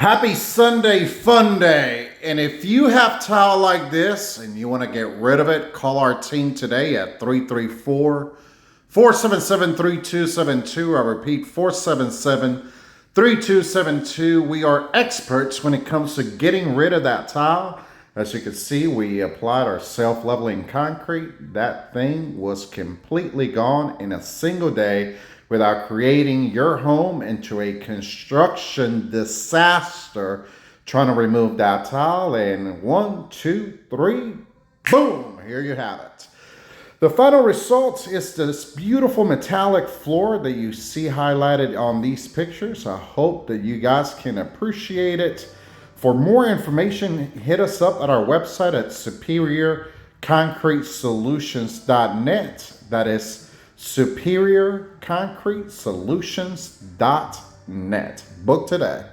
Happy Sunday Fun Day. And if you have tile like this and you want to get rid of it, call our team today at 334-477-3272. I repeat, 477-3272. We are experts when it comes to getting rid of that tile. As you can see, we applied our self-leveling concrete. That thing was completely gone in a single day, without creating your home into a construction disaster trying to remove that tile. And 1, 2, 3, boom, here you have it. The final result is this beautiful metallic floor that you see highlighted on these pictures. I hope that you guys can appreciate it. For more information, hit us up at our website at superiorconcretesolutions.net. That is superiorconcretesolutions.net. Book today.